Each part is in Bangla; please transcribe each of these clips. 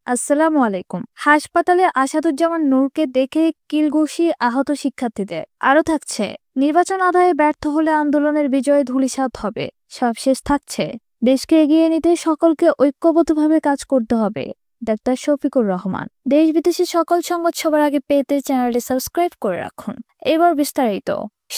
আসসালামু আলাইকুম। হাসপাতালে আসাদুজ্জামান নূরকে দেখে কিলঘুষি আহত শিক্ষার্থীদের। আরও থাকছে, নির্বাচন আদায়ে ব্যর্থ হলে আন্দোলনের বিজয়ে ধূলিসাৎ হবে। সবশেষ থাকছে, দেশকে এগিয়ে নিতে সকলকে ঐক্যবদ্ধভাবে কাজ করতে হবে। ডাক্তার শফিকুর রহমান। দেশ বিদেশের সকল সংবাদ সবার আগে পেতে চ্যানেলটি সাবস্ক্রাইব করে রাখুন। এবার বিস্তারিত।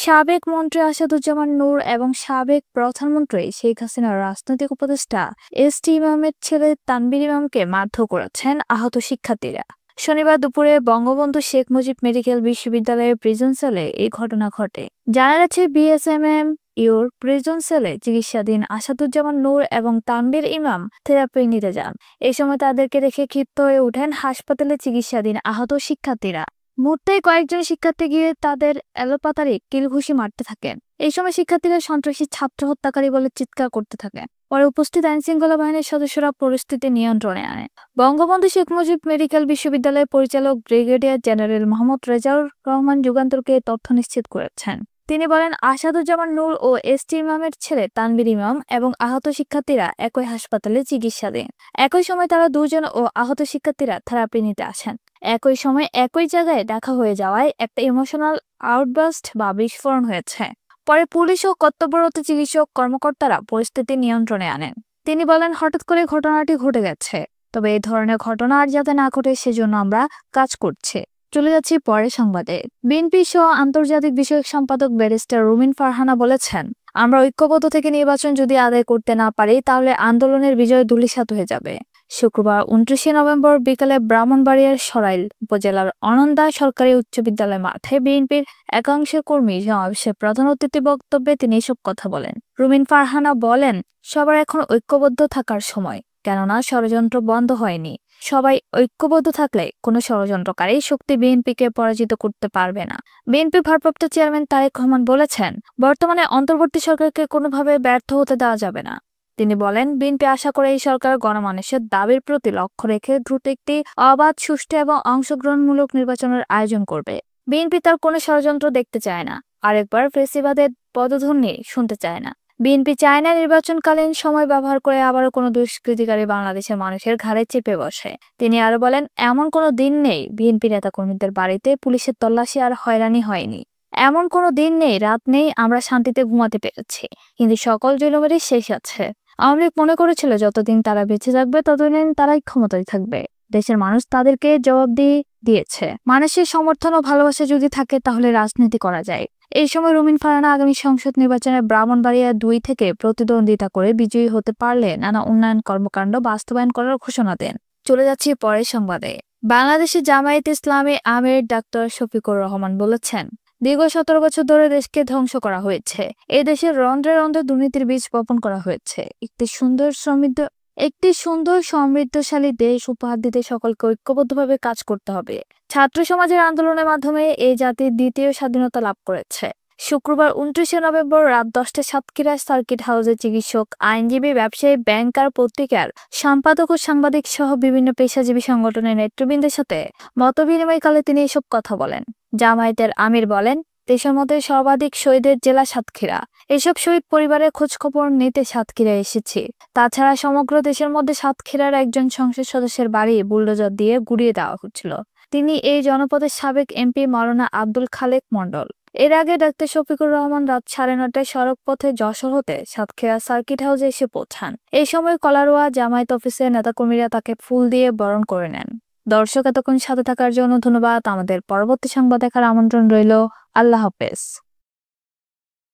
সাবেক মন্ত্রী আসাদুজ্জামান নূর এবং সাবেক প্রধানমন্ত্রী শেখ হাসিনার রাজনৈতিক উপদেষ্টা এস.টি. ইমামের ছেলে তানভীর ইমামকে মারধর করেছেন আহত শিক্ষার্থীরা। শনিবার দুপুরে বঙ্গবন্ধু শেখ মুজিব মেডিকেল বিশ্ববিদ্যালয়ের প্রিজন সেলে এই ঘটনা ঘটে। জানা গেছে, বিএসএমএম ইউর প্রিজন সেলে চিকিৎসাধীন আসাদুজ্জামান নূর এবং তানভীর ইমাম থেরাপি নিতে যান। এই সময় তাদেরকে দেখে ক্ষিপ্ত হয়ে ওঠেন হাসপাতালে চিকিৎসাধীন আহত শিক্ষার্থীরা। মুহূর্তেই কয়েকজন শিক্ষার্থী গিয়ে তাদের এলোপাতাড়ি কিলঘুষি মারতে থাকেন। এই সময় শিক্ষার্থীরা সন্ত্রাসী ছাত্র হত্যাকারী বলে চিৎকার করতে থাকেন। পরে উপস্থিত আইনশৃঙ্খলা বাহিনীর সদস্যরা পরিস্থিতি নিয়ন্ত্রণে আনেন। বঙ্গবন্ধু শেখ মুজিব মেডিকেল বিশ্ববিদ্যালয়ের পরিচালক ব্রিগেডিয়ার জেনারেল মোহাম্মদ রেজাউর রহমান যুগান্তরকে তথ্য নিশ্চিত করেছেন। তিনি বলেন, আসাদুজ্জামান নূর ও এস.টি. ইমামের ছেলে তানভীর ইমাম এবং আহত শিক্ষার্থীরা একই হাসপাতালে চিকিৎসাধীন। একই সময় তারা দুজন ও আহত শিক্ষার্থীরা থেরাপি নিতে আসেন। একই সময় একই জায়গায় দেখা হয়ে যাওয়ায় একটা ইমোশনাল আউটবাস্ট বা বিস্ফোরণ হয়েছে। পরে পুলিশ ও কর্তব্যরত চিকিৎসক কর্মকর্তারা পরিস্থিতি নিয়ন্ত্রণে আনেন। তিনি বলেন, হঠাৎ করে ঘটনাটি ঘটে গেছে, তবে এই ধরনের ঘটনা আর যাতে না ঘটে সেজন্য আমরা কাজ করছি। চলে যাচ্ছি পরের সংবাদে। বিএনপি সহ আন্তর্জাতিক বিষয়ক সম্পাদক ব্যারিস্টার রুমিন ফারহানা বলেছেন, আমরা ঐক্যবদ্ধ থেকে নির্বাচন যদি আদায় করতে না পারি তাহলে আন্দোলনের বিজয় ধূলিসাৎ হয়ে যাবে। শুক্রবার 29 নভেম্বর বিকালে ব্রাহ্মণবাড়িয়ার সরাইল উপজেলার অনন্দা সরকারি উচ্চ বিদ্যালয় মাঠে বিএনপির একাংশের কর্মী সমাবেশে প্রধান অতিথি বক্তব্যে তিনি এসব কথা বলেন। রুমিন ফারহানা বলেন, সবার এখন ঐক্যবদ্ধ থাকার সময়, কেননা ষড়যন্ত্র বন্ধ হয়নি। সবাই ঐক্যবদ্ধ থাকলে কোনো ষড়যন্ত্রকারী শক্তি বিএনপিকে পরাজিত করতে পারবে না। বিএনপির ভারপ্রাপ্ত চেয়ারম্যান তারেক রহমান বলেছেন, বর্তমানে অন্তর্বর্তী সরকারকে কোনোভাবে ব্যর্থ হতে দেওয়া যাবে না। তিনি বলেন, বিএনপি আশা করে এই সরকার গণমানুষের দাবির প্রতি লক্ষ্য রেখে দ্রুত একটি অবাধ, সুষ্ঠু এবং অংশগ্রহণমূলক নির্বাচনের আয়োজন করবে। বিএনপি তার কোনো ষড়যন্ত্র দেখতে চায় না, আরেকবার ফ্যাসিবাদের পদধ্বনি শুনতে চায় না। বিএনপি চায় না নির্বাচনকালীন সময় ব্যবহার করে আবারও কোনো দুষ্কৃতিকারী বাংলাদেশের মানুষের ঘাড়ে চেপে বসে। তিনি আরো বলেন, এমন কোনো দিন নেই বিএনপি নেতাকর্মীদের বাড়িতে পুলিশের তল্লাশি আর হয়রানি হয়নি। এমন কোনো দিন নেই, রাত নেই আমরা শান্তিতে ঘুমাতে পেরেছি। কিন্তু সকল জুলুমেরই শেষ আছে। আওয়ামী লীগ মনে করেছিল যতদিন তারা বেঁচে থাকবে ততদিন তারাই ক্ষমতায় থাকবে। দেশের মানুষ তাদেরকে জবাবদিহি দিয়েছে। মানুষের সমর্থন ও ভালোবাসা যদি থাকে তাহলে রাজনীতি করা যায়। এই সময় রুমিন ফারহানা আগামী সংসদ নির্বাচনে ব্রাহ্মণবাড়িয়া 2 থেকে প্রতিদ্বন্দ্বিতা করে বিজয়ী হতে পারলে নানা উন্নয়ন কর্মকাণ্ড বাস্তবায়ন করার ঘোষণা দেন। চলে যাচ্ছি পরের সংবাদে। বাংলাদেশের জামায়াতে ইসলামী আমির ডাক্তার শফিকুর রহমান বলেছেন, দীর্ঘ 17 বছর ধরে দেশকে ধ্বংস করা হয়েছে। এই দেশের রন্ধ্রে রন্ধ্রে দুর্নীতির বীজ বপন করা হয়েছে। একটি সুন্দর সমৃদ্ধশালী দেশ উপহার দিতে সকলকে ঐক্যবদ্ধভাবে কাজ করতে হবে। ছাত্র সমাজের আন্দোলনের মাধ্যমে এই জাতির দ্বিতীয় স্বাধীনতা লাভ করেছে। শুক্রবার 29 নভেম্বর রাত 10টায় সাতক্ষীরায় সার্কিট হাউসে চিকিৎসক, আইনজীবী, ব্যবসায়ী, ব্যাংকার, পত্রিকার সম্পাদক ও সাংবাদিক সহ বিভিন্ন পেশাজীবী সংগঠনের নেতৃবৃন্দের সাথে মতবিনিময়কালে তিনি এসব কথা বলেন। জামায়াতের আমির বলেন, দেশের মধ্যে সর্বাধিক শহীদের জেলা সাতক্ষীরা। এসব শহীদ পরিবারের খোঁজখবর নিতে সাতক্ষীরায় এসেছি। তাছাড়া সমগ্র দেশের মধ্যে সাতক্ষীরার একজন সংসদ সদস্যের বাড়ি বুলডোজার দিয়ে গুড়িয়ে দেওয়া হচ্ছিল। তিনি এই জনপদের সাবেক এমপি মাওলানা আব্দুল খালেক মণ্ডল। এর আগে ডাক্তার শফিকুর রহমান রাত 9:30টায় সড়ক পথে যশোর হতে সাতক্ষীরা সার্কিট হাউসে এসে পৌঁছান। এই সময় কলারোয়া জামায়াত অফিসের নেতাকর্মীরা তাকে ফুল দিয়ে বরণ করে নেন। দর্শক, এতক্ষণ সাথে থাকার জন্য ধন্যবাদ। আমাদের পরবর্তী সংবাদ দেখার আমন্ত্রণ রইল। আল্লাহ হাফেজ।